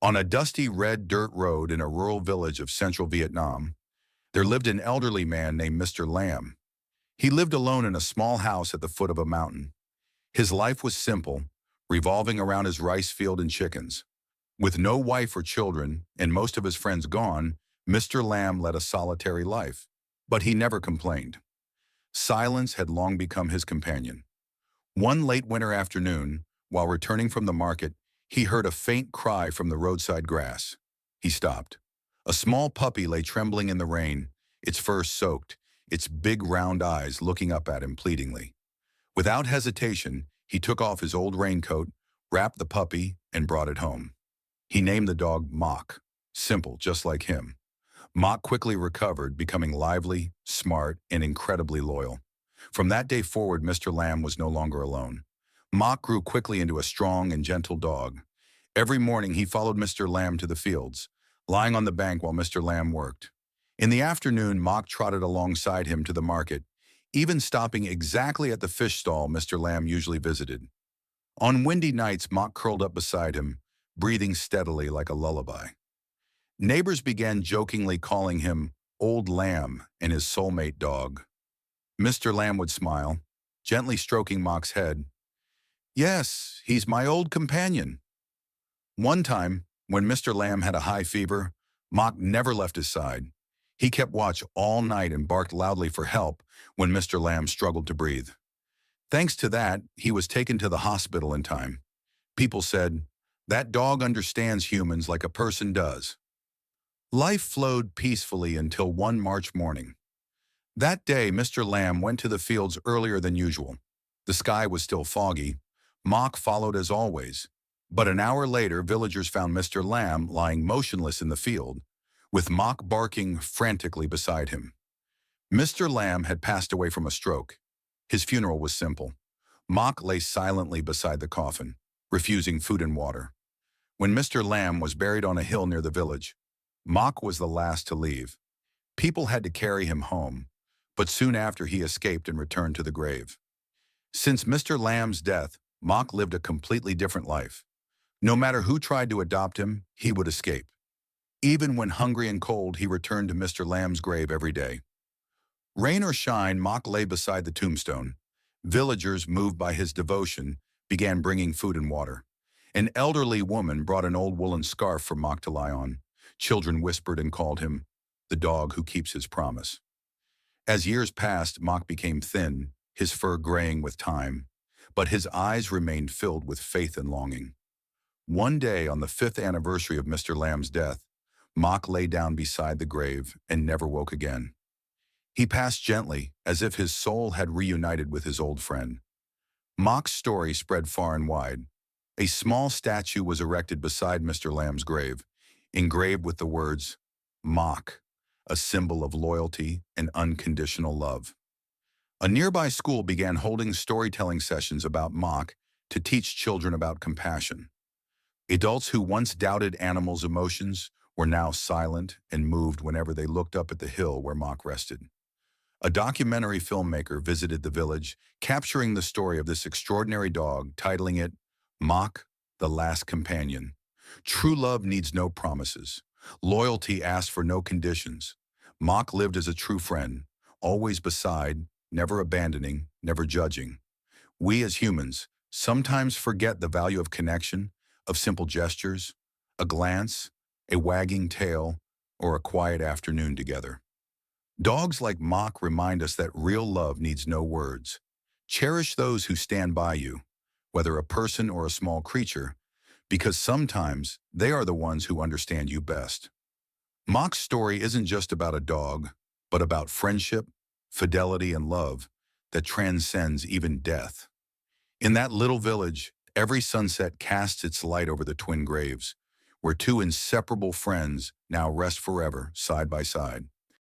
On a dusty red dirt road in a rural village of central Vietnam, there lived an elderly man named Mr. Lamb. He lived alone in a small house at the foot of a mountain. His life was simple, revolving around his rice field and chickens. With no wife or children and most of his friends gone, Mr. Lamb led a solitary life. But he never complained. Silence had long become his companion. One late winter afternoon, while returning from the market, he heard a faint cry from the roadside grass. He stopped. A small puppy lay trembling in the rain, its fur soaked, its big round eyes looking up at him pleadingly. Without hesitation, he took off his old raincoat, wrapped the puppy, and brought it home. He named the dog Mock, simple, just like him. Mock quickly recovered, becoming lively, smart, and incredibly loyal. From that day forward, Mr. Lamb was no longer alone. Mock grew quickly into a strong and gentle dog. Every morning he followed Mr. Lamb to the fields, lying on the bank while Mr. Lamb worked. In the afternoon, Mock trotted alongside him to the market, even stopping exactly at the fish stall Mr. Lamb usually visited. On windy nights, Mock curled up beside him, breathing steadily like a lullaby. Neighbors began jokingly calling him Old Lamb and his soulmate dog. Mr. Lamb would smile, gently stroking Mock's head. "Yes, he's my old companion." One time, when Mr. Lamb had a high fever, Mock never left his side. He kept watch all night and barked loudly for help when Mr. Lamb struggled to breathe. Thanks to that, he was taken to the hospital in time. People said, "That dog understands humans like a person does." Life flowed peacefully until one March morning. That day, Mr. Lamb went to the fields earlier than usual. The sky was still foggy. Mock followed as always. But an hour later, villagers found Mr. Lamb lying motionless in the field, with Mock barking frantically beside him. Mr. Lamb had passed away from a stroke. His funeral was simple. Mock lay silently beside the coffin, refusing food and water. When Mr. Lamb was buried on a hill near the village, Mock was the last to leave. People had to carry him home, but soon after he escaped and returned to the grave. Since Mr. Lamb's death, Mock lived a completely different life. No matter who tried to adopt him, he would escape. Even when hungry and cold, he returned to Mr. Lamb's grave every day. Rain or shine, Mock lay beside the tombstone. Villagers, moved by his devotion, began bringing food and water. An elderly woman brought an old woolen scarf for Mock to lie on. Children whispered and called him the dog who keeps his promise. As years passed, Mock became thin, his fur graying with time, but his eyes remained filled with faith and longing. One day, on the 5th anniversary of Mr. Lamb's death, Mock lay down beside the grave and never woke again. He passed gently, as if his soul had reunited with his old friend. Mock's story spread far and wide. A small statue was erected beside Mr. Lamb's grave, engraved with the words, "Mock," a symbol of loyalty and unconditional love. A nearby school began holding storytelling sessions about Mock to teach children about compassion. Adults who once doubted animals' emotions were now silent and moved whenever they looked up at the hill where Mock rested. A documentary filmmaker visited the village, capturing the story of this extraordinary dog, titling it, "Mock, the Last Companion." True love needs no promises. Loyalty asks for no conditions. Mock lived as a true friend, always beside, never abandoning, never judging. We as humans sometimes forget the value of connection, of simple gestures, a glance, a wagging tail, or a quiet afternoon together. Dogs like Mock remind us that real love needs no words. Cherish those who stand by you, whether a person or a small creature, because sometimes they are the ones who understand you best. Mock's story isn't just about a dog, but about friendship, fidelity, and love that transcends even death. In that little village, every sunset casts its light over the twin graves, where two inseparable friends now rest forever side by side.